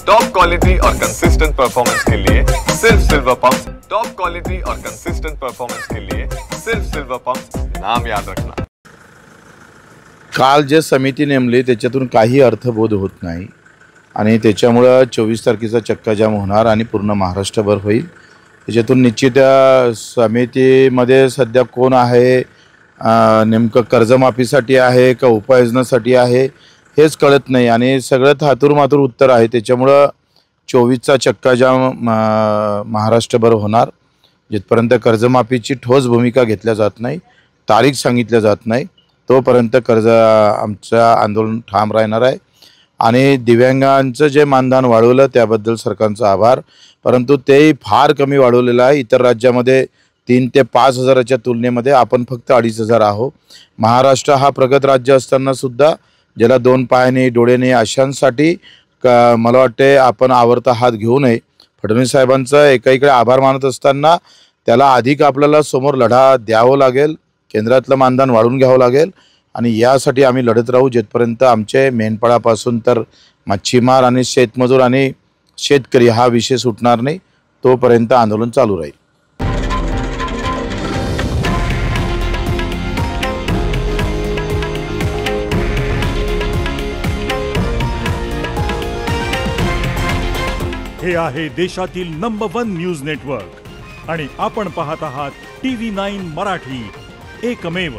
Top quality और consistent performance के लिए सिर्फ सिल्वर पंप्स। टॉप क्वालिटी और कंसिस्टेंट परफॉर्मेंस के लिए सिर्फ सिल्वर पंप्स, नाम याद रखना। काल जे समिती नेमली त्याच्यातून काही अर्थबोध होत नाही आणि त्याच्यामुळे 24 तारखेचा चक्काजाम होणार आणि पूर्ण महाराष्ट्रभर होईल। त्याच्यातून निश्चित त्या समितीमध्ये सध्या कोण आहे, नेमकं कर्जमाफीसाठी आहे का उपाययोजनासाठी आहे हेच कळत नाही आणि सगळं थातूरमातूर उत्तर आहे। त्याच्यामुळे 24चा चक्काजाम महाराष्ट्रभर होणार। जिथपर्यंत कर्जमाफीची ठोस भूमिका घेतल्या जात नाही, तारीख सांगितल्या जात नाही, तोपर्यंत आमचं आंदोलन ठाम राहणार आहे। आणि दिव्यांगांचं जे मानधन वाढवलं त्याबद्दल सरकारचा आभार, परंतु तेही फार कमी वाढवलेलं आहे। इतर राज्यामध्ये 3 ते 5 हजाराच्या तुलनेमध्ये आपण फक्त 2,500 आहोत। महाराष्ट्र हा प्रगत राज्य असताना सुद्धा ज्याला 2 पायाने डोळ्याने अशांसाठी मला वाटते आपण आवरता हात घेऊ नये। फडणवीस साहेबांचा एकाकडे आभार मानत असताना त्याला अधिक आपल्याला समोर लढा द्यावा लागेल, केंद्रातलं मानधन वाढवून घ्यावं लागेल आणि यासाठी आम्ही लढत राहू जिथपर्यंत आमचे मेंढपाळापासून तर मच्छीमार आणि शेतमजूर आणि शेतकरी हा विषय सुटणार नाही, तोपर्यंत आंदोलन चालू राहील। हे आहे देशातील नंबर 1 न्यूज नेटवर्क आणि आपण पाहत आहात TV9 मराठी, एकमेव।